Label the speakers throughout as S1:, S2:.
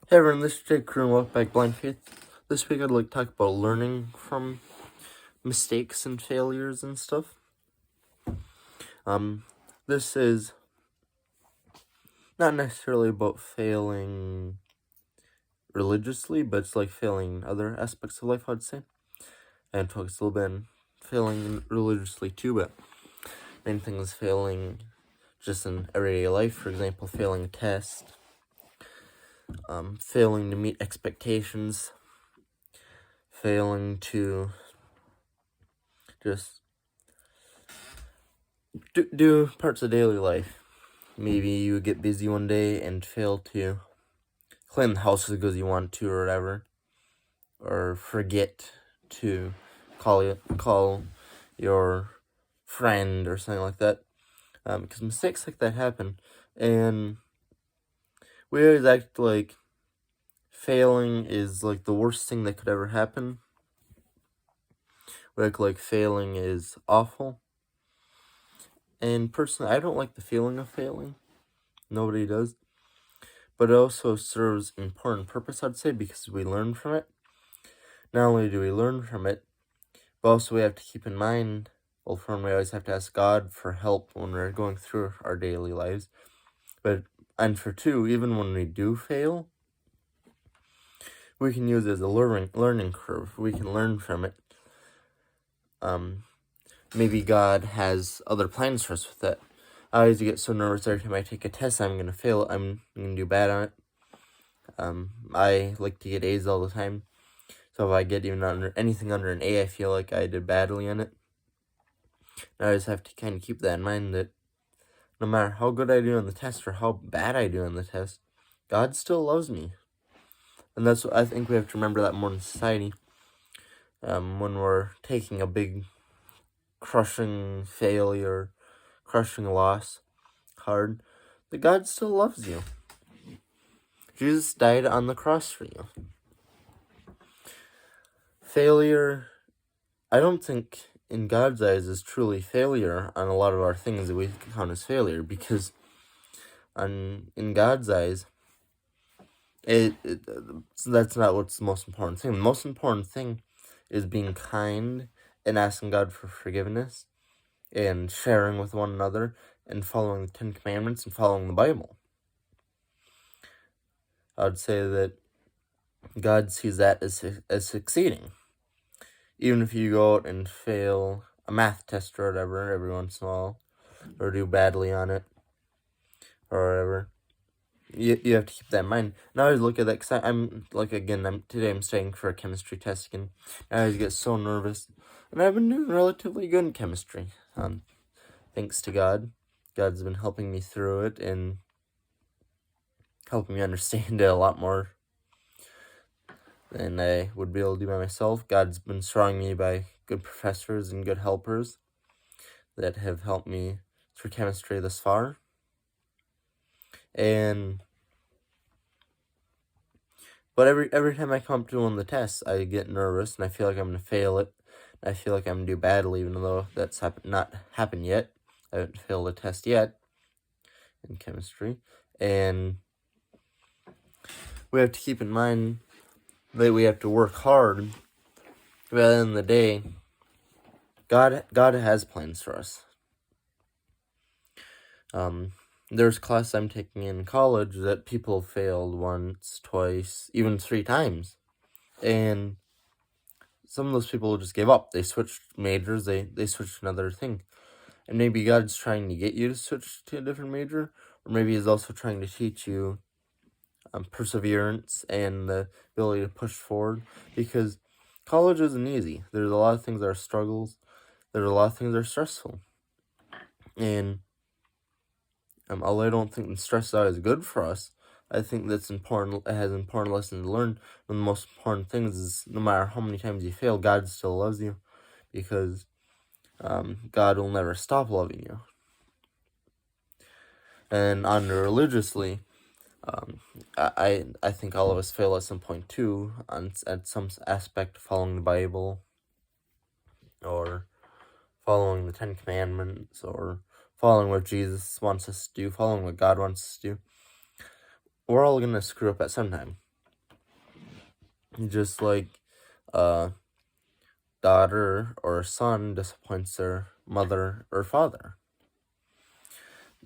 S1: Hey everyone, this is Jake Crew and welcome back Blind Faith. This week I'd like to talk about learning from mistakes and failures and stuff. This is not necessarily about failing religiously, but it's like failing other aspects of life, I'd say. And focus a little bit on failing religiously too, but main thing is failing just in everyday life. For example, failing a test, failing to meet expectations, failing to just do parts of daily life. Maybe you get busy one day and fail to clean the house as good as you want to or whatever. Or forget to call your friend or something like that. Because mistakes like that happen. And we always act like failing is like the worst thing that could ever happen. We act like failing is awful. And personally, I don't like the feeling of failing. Nobody does. But it also serves an important purpose, I'd say, because we learn from it. Not only do we learn from it, but also we have to keep in mind, well, for one, we always have to ask God for help when we're going through our daily lives. And for two, even when we do fail, we can use it as a learning curve. We can learn from it. Maybe God has other plans for us with it. I always get so nervous every time I take a test. I'm going to fail. I'm going to do bad on it. I like to get A's all the time. So if I get even anything under an A, I feel like I did badly on it. And I just have to kind of keep that in mind, that no matter how good I do on the test or how bad I do on the test, God still loves me. And that's what I think we have to remember, that more in society. When we're taking a big crushing failure, crushing loss hard, that God still loves you. Jesus died on the cross for you. Failure, I don't think in God's eyes is truly failure on a lot of our things that we count as failure, because in God's eyes, that's not what's the most important thing. The most important thing is being kind and asking God for forgiveness and sharing with one another and following the 10 Commandments and following the Bible. I'd say that God sees that as succeeding. Even if you go out and fail a math test or whatever every once in a while, or do badly on it, or whatever, you have to keep that in mind. And I always look at that, because today I'm studying for a chemistry test again. I always get so nervous, and I've been doing relatively good in chemistry. Thanks to God. God's been helping me through it and helping me understand it a lot more than I would be able to do by myself. God's been surrounding me by good professors and good helpers that have helped me through chemistry thus far. But every time I come up to one of the tests, I get nervous and I feel like I'm going to fail it. I feel like I'm going to do badly, even though that's not happened yet. I haven't failed a test yet in chemistry. And we have to keep in mind that we have to work hard. But at the end of the day, God has plans for us. There's class I'm taking in college that people failed once, twice, even 3 times. And some of those people just gave up. They switched majors, they switched to another thing. And maybe God's trying to get you to switch to a different major, or maybe He's also trying to teach you perseverance and the ability to push forward, because college isn't easy. There's a lot of things that are struggles. There's a lot of things that are stressful. And although I don't think the stress out is good for us, I think that's important. It has important lessons to learn. One of the most important things is, no matter how many times you fail, God still loves you, because God will never stop loving you. And on religiously, I think all of us fail at some point too, at some aspect of following the Bible, or following the 10 Commandments, or following what Jesus wants us to do, following what God wants us to do. We're all going to screw up at some time. just like a daughter or a son disappoints their mother or father.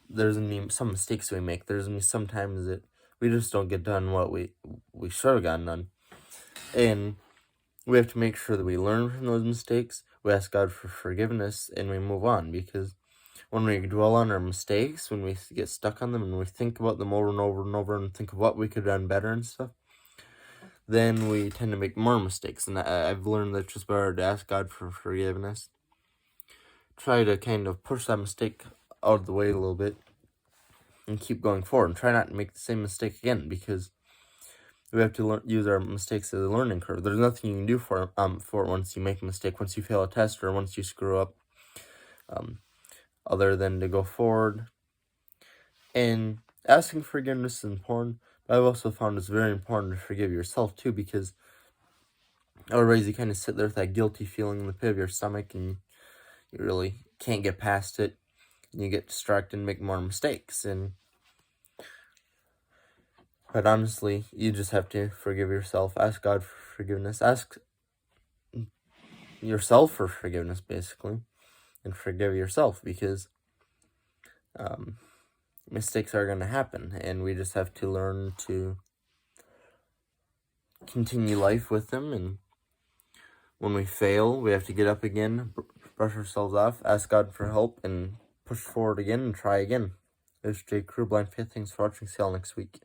S1: There's gonna be some mistakes we make. There's gonna be some times that we just don't get done what we should have gotten done. And we have to make sure that we learn from those mistakes, we ask God for forgiveness, and we move on. Because when we dwell on our mistakes, when we get stuck on them, and we think about them over and over and over and think of what we could have done better and stuff, then we tend to make more mistakes. And I've learned that it's just better to ask God for forgiveness. Try to kind of push that mistake out of the way a little bit and keep going forward, and try not to make the same mistake again, because we have to use our mistakes as a learning curve. There's nothing you can do for it once you make a mistake, once you fail a test, or once you screw up, other than to go forward. And asking forgiveness is important, but I've also found it's very important to forgive yourself too, because otherwise you kind of sit there with that guilty feeling in the pit of your stomach, and you really can't get past it, and you get distracted and make more mistakes. But honestly, you just have to forgive yourself. Ask God for forgiveness. Ask yourself for forgiveness, basically, and forgive yourself, because mistakes are going to happen, and we just have to learn to continue life with them. And when we fail, we have to get up again, brush ourselves off, ask God for help, and push forward again and try again. This is Jake Crew, Blind Faith. Thanks for watching. See y'all next week.